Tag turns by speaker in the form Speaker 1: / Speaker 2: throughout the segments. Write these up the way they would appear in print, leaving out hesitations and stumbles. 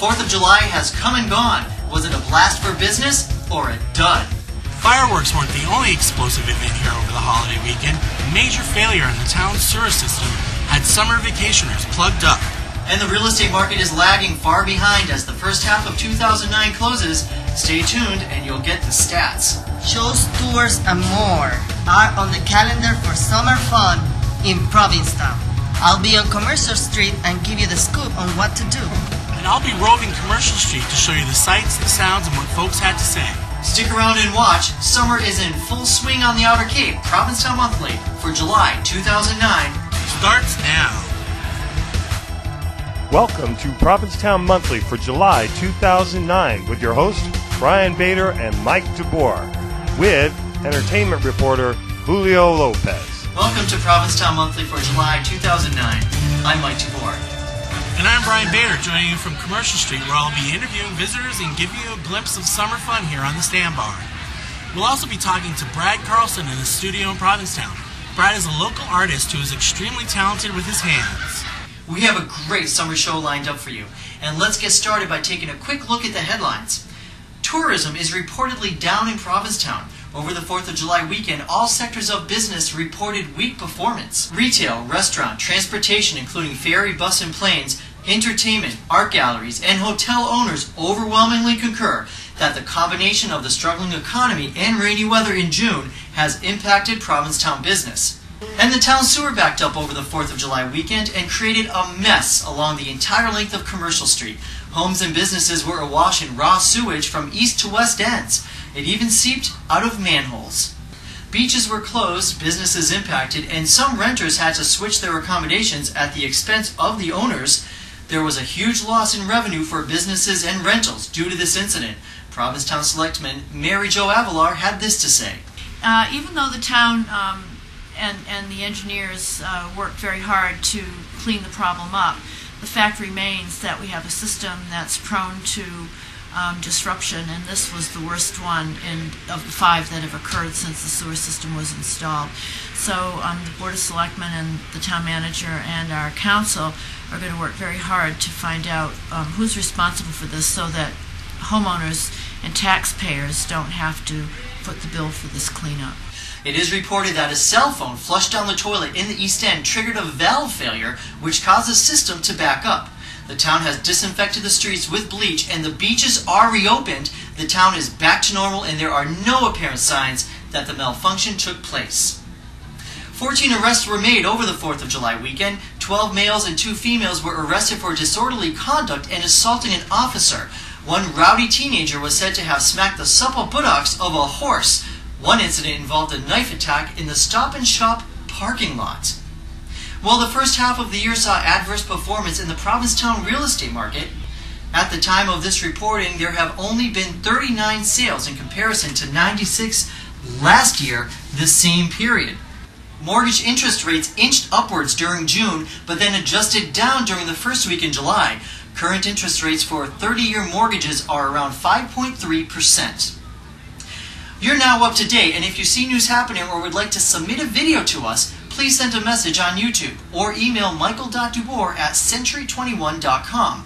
Speaker 1: 4th of July has come and gone. Was it a blast for business or a dud?
Speaker 2: Fireworks weren't the only explosive event here over the holiday weekend. A major failure in the town's sewer system had summer vacationers plugged up.
Speaker 1: And the real estate market is lagging far behind as the first half of 2009 closes. Stay tuned and you'll get the stats.
Speaker 3: Shows, tours, and more are on the calendar for summer fun in Provincetown. I'll be on Commercial Street and give you the scoop on what to do.
Speaker 2: And I'll be roving Commercial Street to show you the sights, the sounds, and what folks had to say.
Speaker 1: Stick around and watch. Summer is in full swing on the Outer Cape. Provincetown Monthly for July 2009
Speaker 2: starts now.
Speaker 4: Welcome to Provincetown Monthly for July 2009 with your hosts Brian Bator and Mike DeBoer with entertainment reporter Julio Lopez.
Speaker 1: Welcome to Provincetown Monthly for July 2009. I'm Mike DeBoer.
Speaker 2: And I'm Brian Bator, joining you from Commercial Street, where I'll be interviewing visitors and giving you a glimpse of summer fun here on the Stand Bar. We'll also be talking to Brad Carlson in the studio in Provincetown. Brad is a local artist who is extremely talented with his hands.
Speaker 1: We have a great summer show lined up for you, and let's get started by taking a quick look at the headlines. Tourism is reportedly down in Provincetown. Over the 4th of July weekend, all sectors of business reported weak performance. Retail, restaurant, transportation, including ferry, bus, and planes, entertainment, art galleries, and hotel owners overwhelmingly concur that the combination of the struggling economy and rainy weather in June has impacted Provincetown business. And the town sewer backed up over the 4th of July weekend and created a mess along the entire length of Commercial Street. Homes and businesses were awash in raw sewage from east to west ends. It even seeped out of manholes. Beaches were closed, businesses impacted, and some renters had to switch their accommodations at the expense of the owners. There was a huge loss in revenue for businesses and rentals due to this incident. Provincetown Selectman Mary Jo Avalar had this to say.
Speaker 5: Even though the town and the engineers worked very hard to clean the problem up, the fact remains that we have a system that's prone to disruption, and this was the worst one of the 5 that have occurred since the sewer system was installed. So the Board of Selectmen and the town manager and our council are going to work very hard to find out who's responsible for this so that homeowners and taxpayers don't have to foot the bill for this cleanup.
Speaker 1: It is reported that a cell phone flushed down the toilet in the East End triggered a valve failure, which caused the system to back up. The town has disinfected the streets with bleach and the beaches are reopened. The town is back to normal and there are no apparent signs that the malfunction took place. 14 arrests were made over the 4th of July weekend. 12 males and 2 females were arrested for disorderly conduct and assaulting an officer. One rowdy teenager was said to have smacked the supple buttocks of a horse. One incident involved a knife attack in the Stop and Shop parking lot. Well, the first half of the year saw adverse performance in the Provincetown real estate market. At the time of this reporting, there have only been 39 sales in comparison to 96 last year, the same period. Mortgage interest rates inched upwards during June, but then adjusted down during the first week in July. Current interest rates for 30-year mortgages are around 5.3%. You're now up to date, and if you see news happening or would like to submit a video to us, please send a message on YouTube or email michael.dubois@century21.com.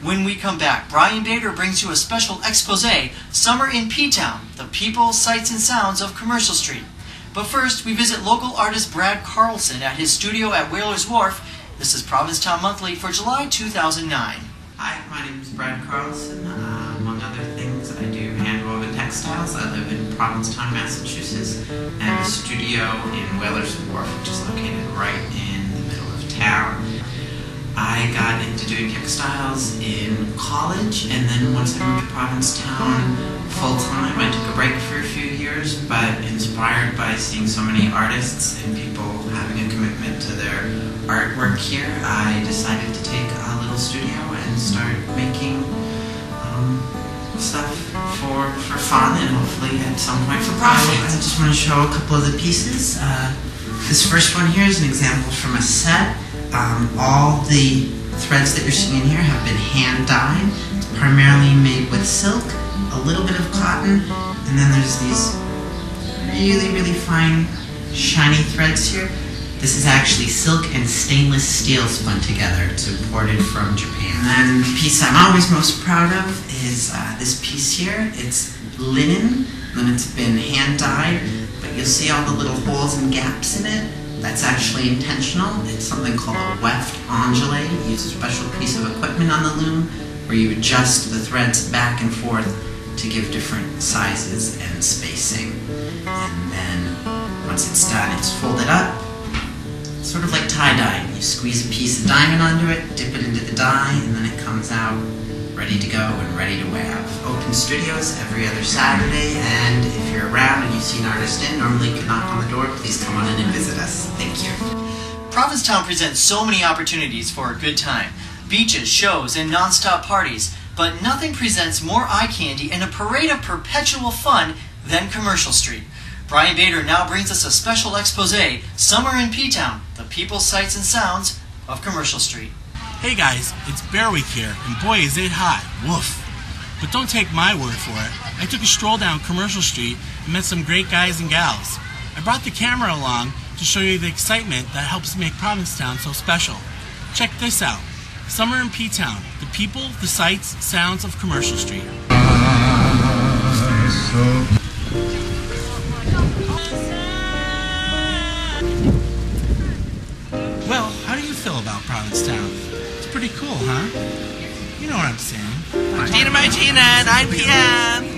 Speaker 1: When we come back, Brian Bator brings you a special expose, Summer in P-Town, the people, sights, and sounds of Commercial Street. But first, we visit local artist Brad Carlson at his studio at Whalers Wharf. This is Provincetown Monthly for July 2009.
Speaker 6: Hi, my name is Brad Carlson. Among other things, I do hand-woven textiles. I live in Provincetown, Massachusetts, and the studio in Whalers Wharf, which is located right in the middle of town. I got into doing textiles in college, and then once I moved to Provincetown full-time, I took a break for a few years, but inspired by seeing so many artists and people having a commitment to their artwork here, I decided to take a little studio and start making stuff for fun and hopefully at some point for profit. I just want to show a couple of the pieces. This first one here is an example from a set. All the threads that you're seeing in here have been hand dyed. It's primarily made with silk, a little bit of cotton, and then there's these really, really fine, shiny threads here This is actually silk and stainless steel spun together. It's imported from Japan. And then the piece I'm always most proud of is this piece here. It's linen, and it's been hand dyed, but you'll see all the little holes and gaps in it. That's actually intentional. It's something called a weft ondulate. You use a special piece of equipment on the loom where you adjust the threads back and forth to give different sizes and spacing. And then once it's done, it's folded up, sort of like tie-dye. You squeeze a piece of diamond onto it, dip it into the dye, and then it comes out ready to go and ready to wear. Open studios every other Saturday, and if you're around and you see an artist in, normally you can knock on the door. Please come on in and visit us. Thank you.
Speaker 1: Provincetown presents so many opportunities for a good time. Beaches, shows, and non-stop parties. But nothing presents more eye candy and a parade of perpetual fun than Commercial Street. Brian Bator now brings us a special expose, Summer in P-Town, the people, sights, and sounds of Commercial Street.
Speaker 2: Hey guys, it's Bear Week here, and boy is it hot. Woof. But don't take my word for it. I took a stroll down Commercial Street and met some great guys and gals. I brought the camera along to show you the excitement that helps make Provincetown so special. Check this out. Summer in P-Town, the people, the sights, sounds of Commercial Street. Well, how do you feel about Provincetown? It's pretty cool, huh? You know what I'm saying.
Speaker 7: Dina Martina, 9 p.m.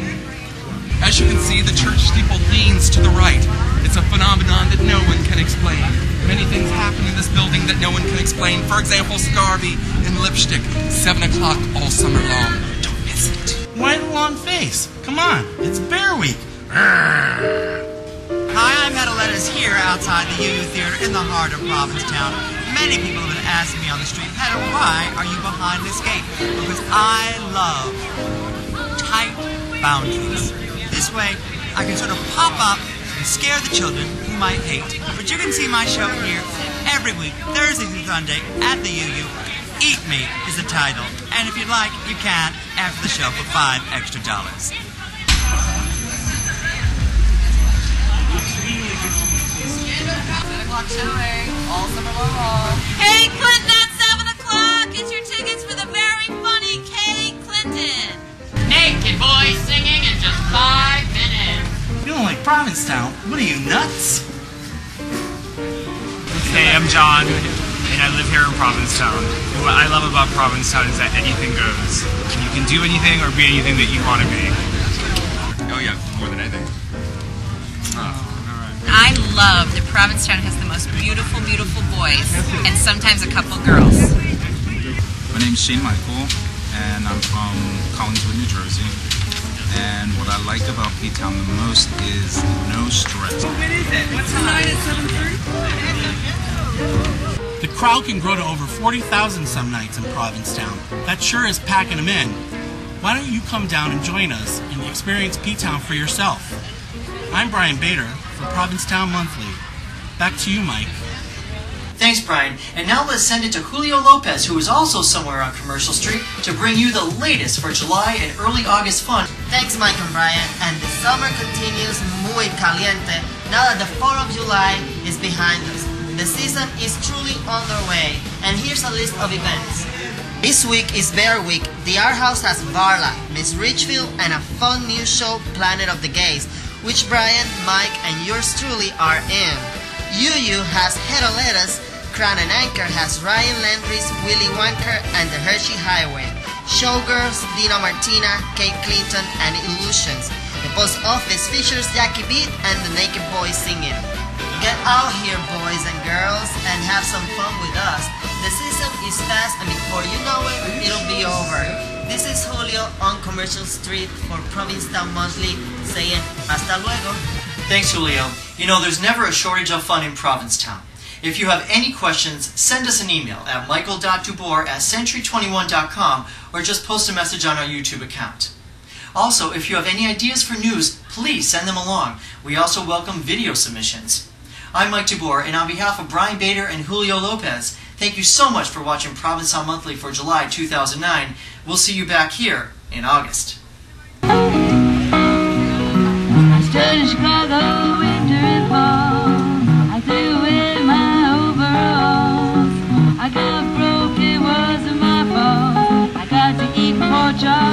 Speaker 7: As you can see, the church steeple leans to the right. It's a phenomenon that no one can explain. Many things happen in this building that no one can explain. For example, Scarby and lipstick, 7 o'clock all summer long. Don't miss it.
Speaker 2: Why the long face? Come on, it's Bear Week.
Speaker 8: Hi, I'm Hedaletta's here outside the UU Theater in the heart of Provincetown. Many people have been asking me on the street, Hedda, why are you behind this gate? Because I love tight boundaries. This way, I can sort of pop up and scare the children who might hate. But you can see my show here every week, Thursday through Sunday at the UU. Eat Me is the title. And if you'd like, you can after the show for $5 extra.
Speaker 3: All summer long.
Speaker 9: Hey, Clinton at 7 o'clock! Get your tickets for the very funny Kay Clinton.
Speaker 10: Naked boys singing in just 5 minutes.
Speaker 2: You don't like Provincetown? What are you, nuts?
Speaker 11: Hey, I'm John, and I live here in Provincetown. And what I love about Provincetown is that anything goes. And you can do anything or be anything that you want to be.
Speaker 7: Oh yeah, more than anything.
Speaker 9: I love that Provincetown has the most beautiful, beautiful boys, and sometimes a couple girls.
Speaker 12: My name's Shane Michael, and I'm from Collinswood, New Jersey. And what I like about P-Town the most is no stress.
Speaker 8: What is it? What's tonight at 7:30?
Speaker 2: The crowd can grow to over 40,000 some nights in Provincetown. That sure is packing them in. Why don't you come down and join us and experience P-Town for yourself? I'm Brian Bator for Provincetown Monthly. Back to you, Mike.
Speaker 1: Thanks, Brian. And now let's send it to Julio Lopez, who is also somewhere on Commercial Street, to bring you the latest for July and early August fun.
Speaker 3: Thanks, Mike and Brian. And the summer continues muy caliente now that the 4th of July is behind us. The season is truly underway. And here's a list of events. This week is Bear Week. The Art House has Varla, Miss Richfield, and a fun new show, Planet of the Gays, which Brian, Mike, and yours truly are in. UU has Hedaletta's, Crown and Anchor has Ryan Landry's Willy Wonka and the Hershey Highway. Showgirls, Dina Martina, Kate Clinton, and Illusions. The Post Office features Jackie Beat and the Naked Boys singing. Get out here, boys and girls, and have some fun with us. The season is fast, and before you know it, it'll be over. This is Julio on Commercial Street for Provincetown Monthly, saying hasta luego.
Speaker 1: Thanks, Julio. You know, there's never a shortage of fun in Provincetown. If you have any questions, send us an email at michael.dubor@century21.com or just post a message on our YouTube account. Also, if you have any ideas for news, please send them along. We also welcome video submissions. I'm Mike DeBoer, and on behalf of Brian Bator and Julio Lopez, thank you so much for watching Provincetown Monthly for July 2009. We'll see you back here in August.
Speaker 13: I stood in Chicago winter and fall. I threw away my old Georgia.